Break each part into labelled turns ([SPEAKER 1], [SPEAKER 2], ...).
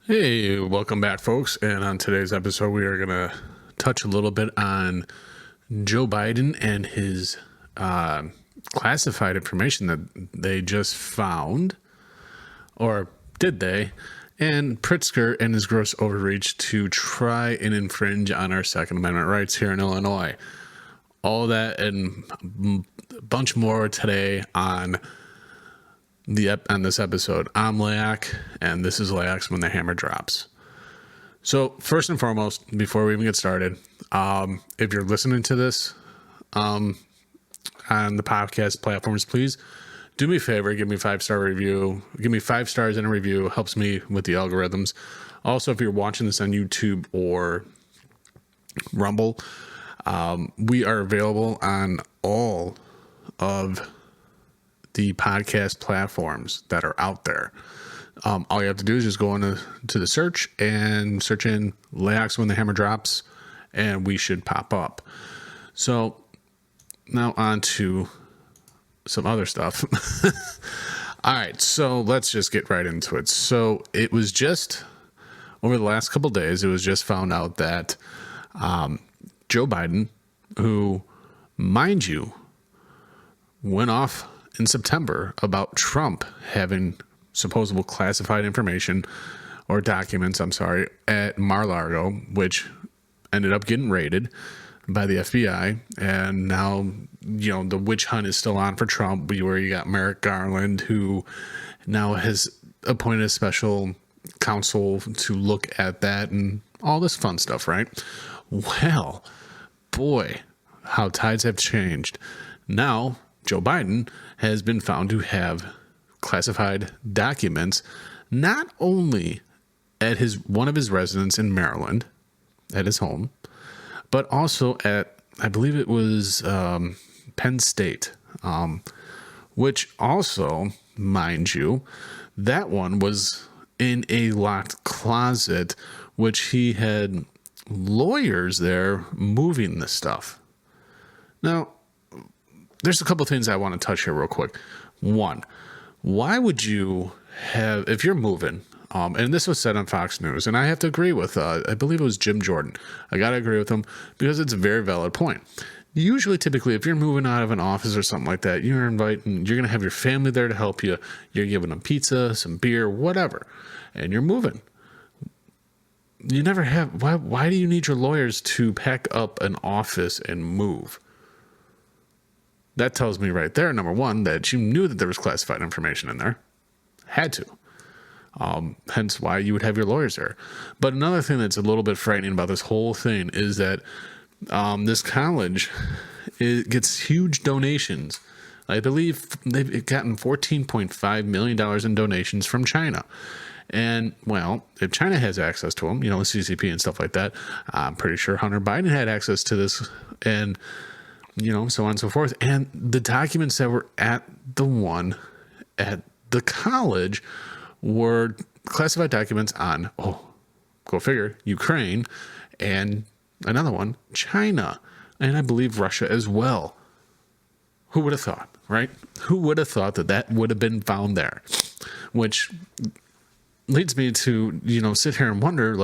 [SPEAKER 1] Hey, welcome back, folks. And on today's episode, we are going to touch a little bit on Joe Biden and his classified information that they just found, or did they, and Pritzker and his gross overreach to try and infringe on our Second Amendment rights here in Illinois. All that and a bunch more today on this episode. I'm Laoch, and this is Laoch's When the Hammer Drops. So first and foremost, before we even get started, if you're listening to this on the podcast platforms, please do me a favor, give me a 5-star review. Give me 5 stars in a review. It helps me with the algorithms. Also, if you're watching this on YouTube or Rumble, we are available on all of the podcast platforms that are out there. All you have to do is just go into the search and search in Laoch's When the Hammer Drops, and we should pop up. So now on to some other stuff. All right, so let's just get right into it. So it was just over the last couple of days, it was just found out that Joe Biden, who, mind you, went off in September about Trump having supposable classified information or documents, at Mar-a-Lago, which ended up getting raided by the FBI. And now, the witch hunt is still on for Trump, where you got Merrick Garland, who now has appointed a special counsel to look at that and all this fun stuff, right? Well, boy, how tides have changed. Now, Joe Biden has been found to have classified documents, not only at one of his residence in Maryland, at his home, but also at, I believe it was Penn State, which also, mind you, that one was in a locked closet, which he had lawyers there moving this stuff. Now, there's a couple of things I want to touch here real quick. One, why would you have, if you're moving, and this was said on Fox News, and I have to agree with, I believe it was Jim Jordan. I got to agree with him because it's a very valid point. Usually, typically, if you're moving out of an office or something like that, you're going to have your family there to help you. You're giving them pizza, some beer, whatever, and you're moving. You never have, why do you need your lawyers to pack up an office and move? That tells me right there, number one, that you knew that there was classified information in there. Had to. Hence why you would have your lawyers there. But another thing that's a little bit frightening about this whole thing is that this college gets huge donations. I believe they've gotten $14.5 million in donations from China. And, well, if China has access to them, the CCP and stuff like that, I'm pretty sure Hunter Biden had access to this, and so on and so forth. And the documents that were at the college were classified documents on, go figure, Ukraine, and another one, China, and I believe Russia as well. Who would have thought, right? Who would have thought that would have been found there? Which leads me to, sit here and wonder,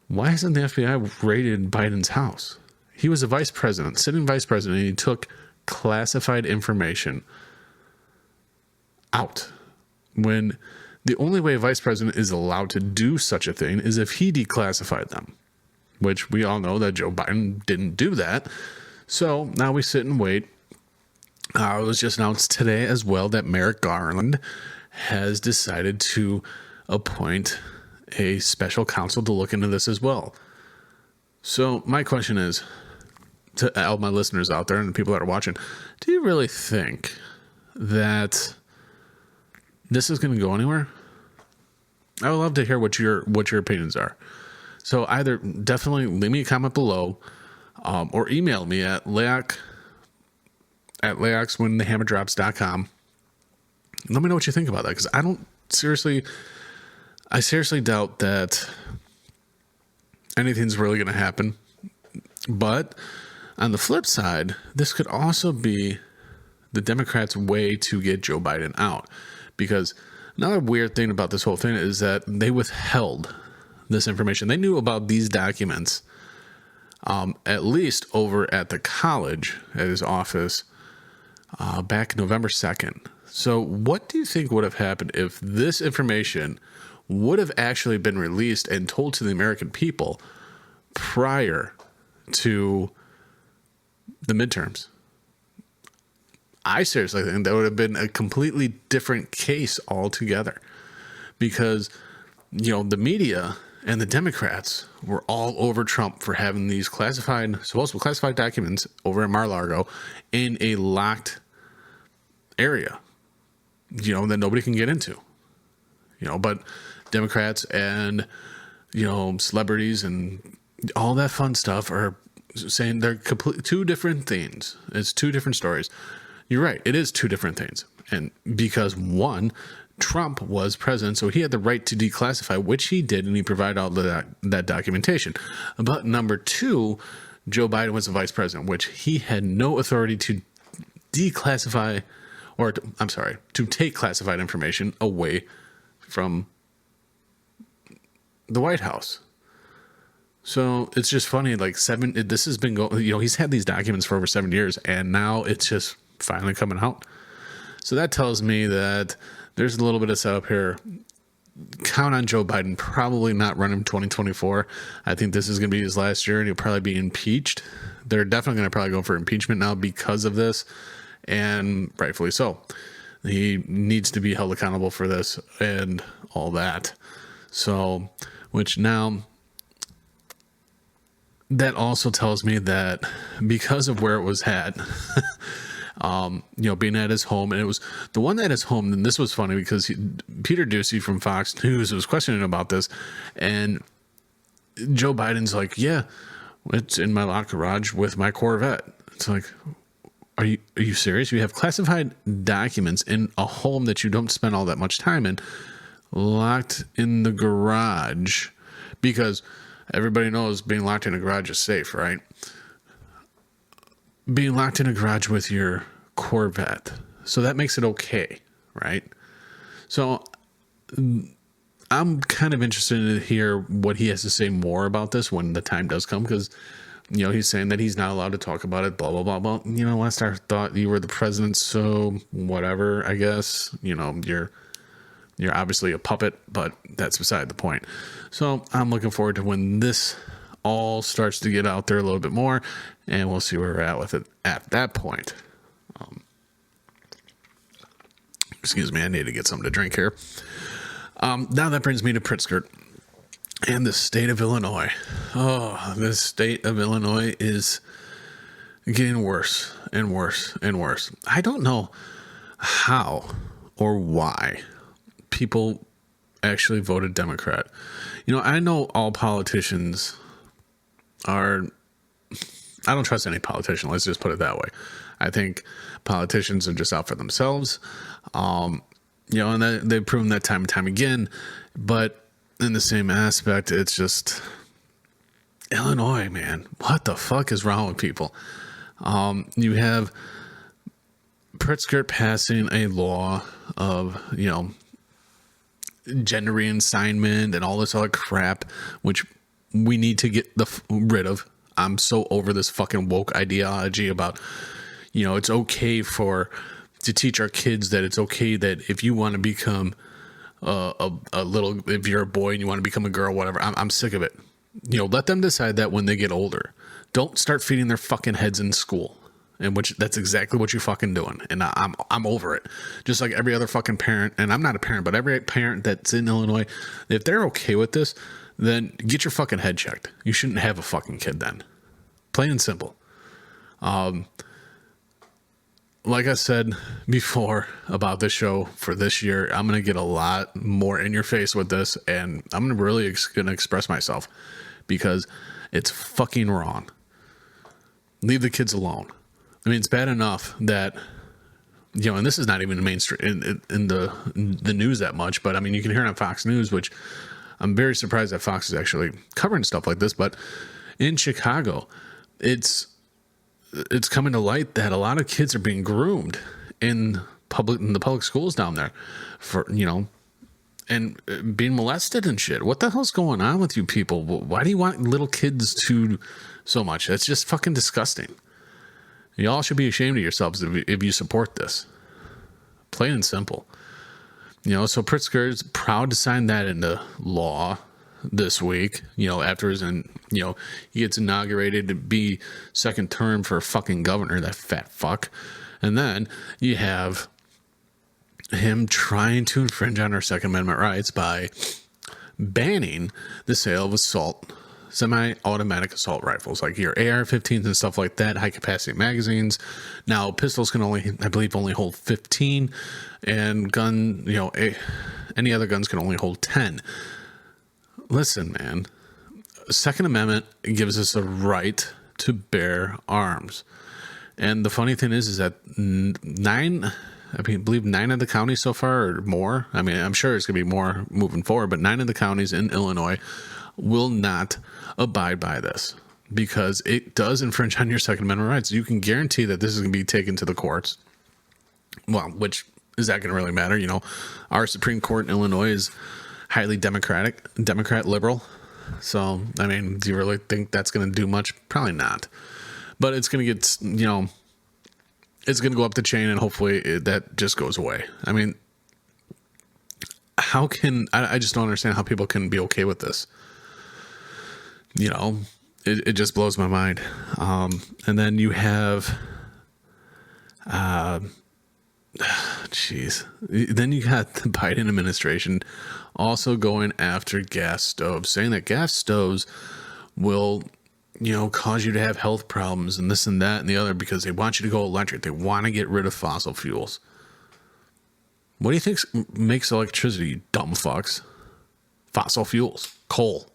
[SPEAKER 1] why hasn't the FBI raided Biden's house? He was a sitting vice president, and he took classified information out. When the only way a vice president is allowed to do such a thing is if he declassified them, which we all know that Joe Biden didn't do that. So now we sit and wait. It was just announced today as well that Merrick Garland has decided to appoint a special counsel to look into this as well. So my question is, to all my listeners out there and the people that are watching, do you really think that this is going to go anywhere? I would love to hear what your opinions are. So either definitely leave me a comment below, or email me at laochs@whenthehammerdrops.com. Let me know what you think about that, because I seriously doubt that anything's really going to happen. But on the flip side, this could also be the Democrats' way to get Joe Biden out, because Another weird thing about this whole thing is that they withheld this information. They knew about these documents, at least over at the college, at his office, back November 2nd. So what do you think would have happened if this information would have actually been released and told to the American people prior to the midterms? I seriously think that would have been a completely different case altogether, because, the media and the Democrats were all over Trump for having these supposedly classified documents over at Mar-a-Lago in a locked area, that nobody can get into, but Democrats and, celebrities and all that fun stuff are saying they're completely two different things. It's two different stories. You're right. It is two different things. And because one, Trump was president, so he had the right to declassify, which he did, and he provided all that documentation. But number two, Joe Biden was the vice president, which he had no authority to declassify, to take classified information away from the White House. So it's just funny, this has been going, he's had these documents for over 7 years, and now it's just finally coming out. So that tells me that there's a little bit of setup here. Count on Joe Biden probably not running 2024. I think this is going to be his last year, and he'll probably be impeached. They're definitely going to probably go for impeachment now because of this, and rightfully so. He needs to be held accountable for this and all that. So, which now, that also tells me that because of where it was at, being at his home, and it was the one at his home. And this was funny because Peter Doocy from Fox News was questioning about this, and Joe Biden's like, "Yeah, it's in my locked garage with my Corvette." It's like, are you serious? You have classified documents in a home that you don't spend all that much time in, locked in the garage, because everybody knows being locked in a garage is safe, right? Being locked in a garage with your Corvette. So that makes it okay, right? So I'm kind of interested to hear what he has to say more about this when the time does come, because, he's saying that he's not allowed to talk about it, blah, blah, blah, blah. Last I thought you were the president, so whatever, I guess. You're obviously a puppet, but that's beside the point. So I'm looking forward to when this all starts to get out there a little bit more, and we'll see where we're at with it at that point. Excuse me, I need to get something to drink here. Now that brings me to Pritzker and the state of Illinois. Oh, the state of Illinois is getting worse and worse and worse. I don't know how or why people actually voted Democrat. I know all politicians I don't trust any politician. Let's just put it that way. I think politicians are just out for themselves. And they've proven that time and time again. But in the same aspect, it's just Illinois, man. What the fuck is wrong with people? You have Pritzker passing a law of, gender reassignment and all this other crap, which we need to get rid of. I'm so over this fucking woke ideology about, it's okay to teach our kids that it's okay that if you want to become if you're a boy and you want to become a girl, whatever. I'm sick of it. Let them decide that when they get older. Don't start feeding their fucking heads in school. And that's exactly what you're fucking doing. And I'm over it. Just like every other fucking parent, and I'm not a parent, but every parent that's in Illinois, if they're okay with this, then get your fucking head checked. You shouldn't have a fucking kid then. Plain and simple. Like I said before about this show for this year, I'm going to get a lot more in your face with this, and I'm really going to express myself because it's fucking wrong. Leave the kids alone. I mean, it's bad enough that, and this is not even mainstream in the news that much, but I mean, you can hear it on Fox News, which I'm very surprised that Fox is actually covering stuff like this. But in Chicago, it's coming to light that a lot of kids are being groomed in the public schools down there for, and being molested and shit. What the hell's going on with you people? Why do you want little kids to so much? That's just fucking disgusting. Y'all should be ashamed of yourselves if you support this. Plain and simple. So Pritzker is proud to sign that into law this week, after he gets inaugurated to be second term for fucking governor, that fat fuck. And then you have him trying to infringe on our Second Amendment rights by banning the sale of semi-automatic assault rifles, like your AR-15s and stuff like that, high-capacity magazines. Now, pistols can I believe, only hold 15, and any other guns can only hold 10. Listen, man, Second Amendment gives us a right to bear arms. And the funny thing is that 9 of the counties so far, or more, I'm sure it's going to be more moving forward, but 9 of the counties in Illinois will not abide by this because it does infringe on your Second Amendment rights. You can guarantee that this is going to be taken to the courts. Well, which is that going to really matter? Our Supreme Court in Illinois is highly Democrat liberal. So, do you really think that's going to do much? Probably not. But it's going to get, it's going to go up the chain, and hopefully that just goes away. I just don't understand how people can be okay with this. It just blows my mind. And then you have, then you got the Biden administration also going after gas stoves, saying that gas stoves will, cause you to have health problems and this and that and the other because they want you to go electric. They want to get rid of fossil fuels. What do you think makes electricity, you dumb fucks? Fossil fuels, coal,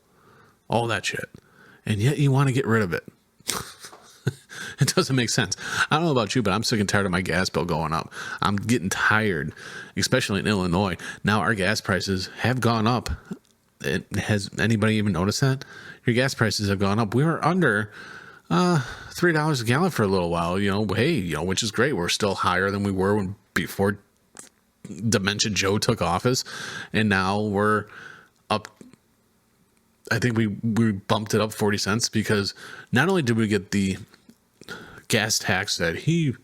[SPEAKER 1] all that shit. And yet you want to get rid of it. It doesn't make sense. I don't know about you, but I'm sick and tired of my gas bill going up. I'm getting tired, especially in Illinois. Now our gas prices have gone up. Has anybody even noticed that? Your gas prices have gone up. We were under $3 a gallon for a little while, which is great. We're still higher than we were before Dementia Joe took office. And now we're up. I think we bumped it up 40 cents because not only did we get the gas tax that he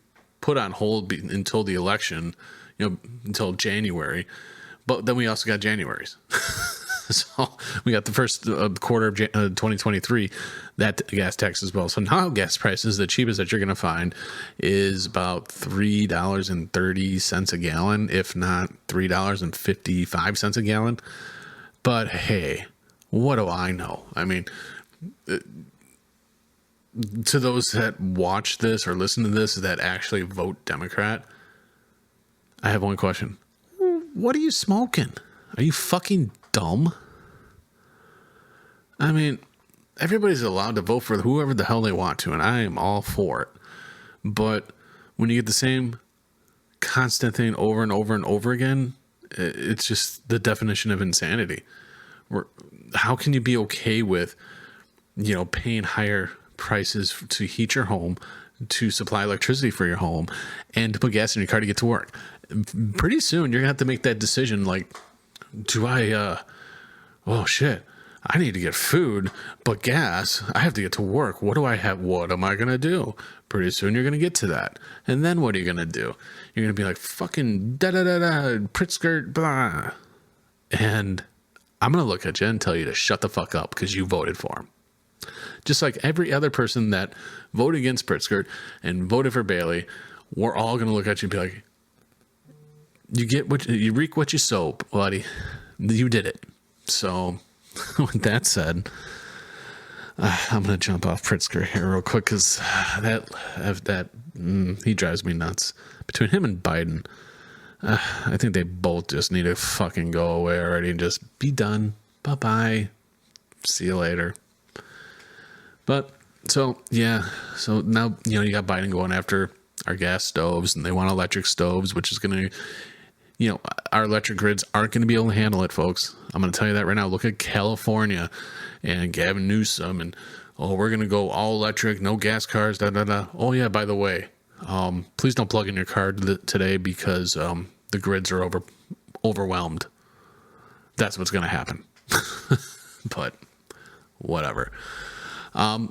[SPEAKER 1] put on hold until the election, until January, but then we also got January's. So we got the first quarter of 2023, that gas tax as well. So now gas prices, the cheapest that you're going to find is about $3.30 a gallon, if not $3.55 a gallon. But hey, what do I know? To those that watch this or listen to this that actually vote Democrat, I have one question. What are you smoking? Are you fucking dumb? Everybody's allowed to vote for whoever the hell they want to, and I am all for it. But when you get the same constant thing over and over and over again, it's just the definition of insanity. How can you be okay with, paying higher prices to heat your home, to supply electricity for your home, and to put gas in your car to get to work? Pretty soon, you're going to have to make that decision, like, do I, oh shit, I need to get food, but gas, I have to get to work. What do I have? What am I going to do? Pretty soon you're going to get to that. And then what are you going to do? You're going to be like, fucking da-da-da-da, Pritzker, blah. And I'm going to look at you and tell you to shut the fuck up because you voted for him. Just like every other person that voted against Pritzker and voted for Bailey, we're all going to look at you and be like, you reap what you sow, buddy. You did it. So with that said, I'm going to jump off Pritzker here real quick because he drives me nuts. Between him and Biden, I think they both just need to fucking go away already and just be done. Bye-bye. See you later. But, so now, you got Biden going after our gas stoves, and they want electric stoves, which is going to, our electric grids aren't going to be able to handle it, folks. I'm going to tell you that right now. Look at California and Gavin Newsom, and, we're going to go all electric, no gas cars, da-da-da. Oh, yeah, by the way, please don't plug in your car today because the grids are overwhelmed. that's what's going to happen. But whatever. I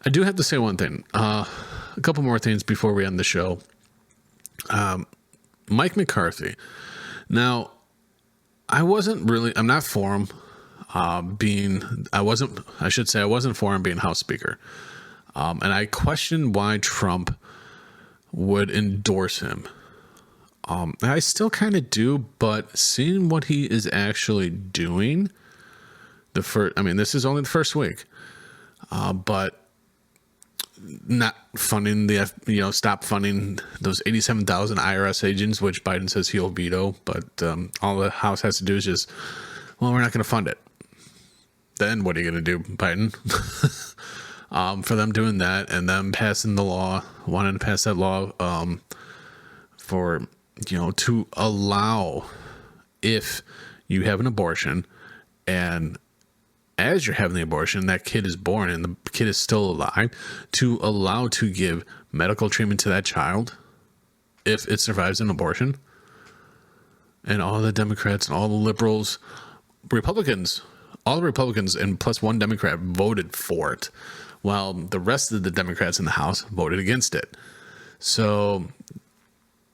[SPEAKER 1] do have to say one thing. A couple more things before we end the show. Mike McCarthy. Now, I'm not for him I wasn't for him being House Speaker. And I question why Trump would endorse him. I still kind of do, but seeing what he is actually doing, this is only the first week, but not funding stop funding those 87,000 IRS agents, which Biden says he'll veto, but all the House has to do is just, well, we're not going to fund it. Then what are you going to do, Biden? For them doing that and them passing the law, wanting to pass that law to allow, if you have an abortion and as you're having the abortion, that kid is born and the kid is still alive, to allow to give medical treatment to that child if it survives an abortion. And all the Democrats and all the liberals, all the Republicans and plus one Democrat voted for it, while the rest of the Democrats in the House voted against it. So,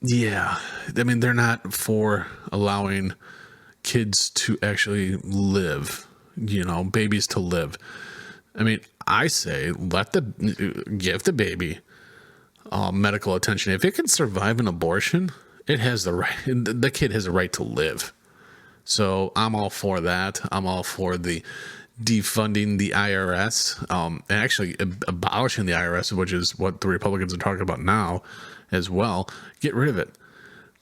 [SPEAKER 1] yeah, they're not for allowing kids to actually live, babies to live. I say give the baby medical attention. If it can survive an abortion, it has the kid has a right to live. So I'm all for that. I'm all for the defunding the IRS, and actually abolishing the IRS, which is what the Republicans are talking about now as well. Get rid of it.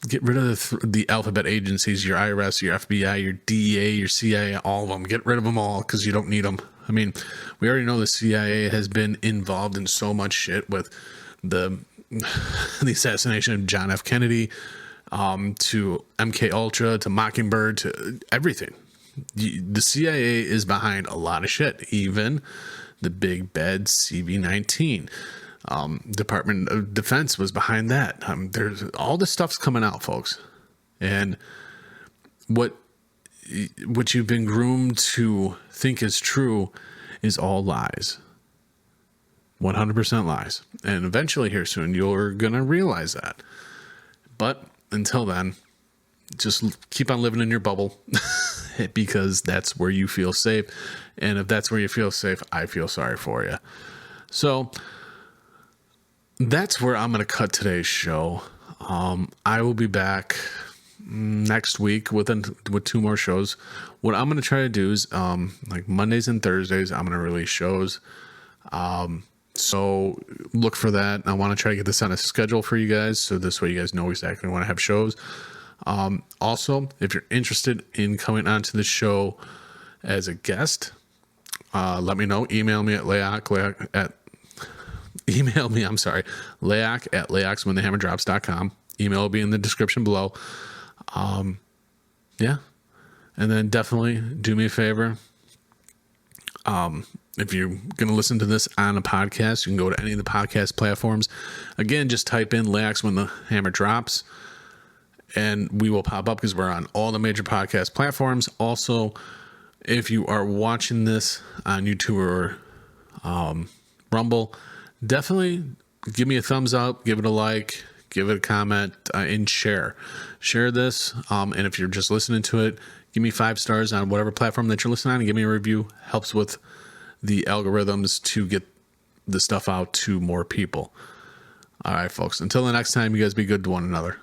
[SPEAKER 1] Get rid of the alphabet agencies, your IRS, your FBI, your DEA, your CIA, all of them. Get rid of them all because you don't need them. We already know the CIA has been involved in so much shit with the assassination of John F. Kennedy, to MK Ultra, to Mockingbird, to everything. The CIA is behind a lot of shit, even the big bad CV-19. Department of Defense was behind that. There's all this stuff's coming out, folks. And what you've been groomed to think is true is all lies. 100% lies. And eventually here soon, you're going to realize that. But until then, just keep on living in your bubble because that's where you feel safe. And if that's where you feel safe, I feel sorry for you. So that's where I'm going to cut today's show. I will be back next week with 2 more shows. What I'm going to try to do is like Mondays and Thursdays, I'm going to release shows. So look for that. I want to try to get this on a schedule for you guys, so this way you guys know exactly when I have shows. Also, if you're interested in coming onto the show as a guest, let me know. Email me at Laoch at whenthehammerdrops.com. Email will be in the description below. Yeah. And then definitely do me a favor. If you're going to listen to this on a podcast, you can go to any of the podcast platforms. Again, just type in Laoch When the Hammer Drops, and we will pop up because we're on all the major podcast platforms. Also, if you are watching this on YouTube or Rumble, definitely give me a thumbs up, give it a like, give it a comment, and share this. And if you're just listening to it, give me 5 stars on whatever platform that you're listening on, and give me a review. Helps with the algorithms to get the stuff out to more people. All right, folks. Until the next time, you guys be good to one another.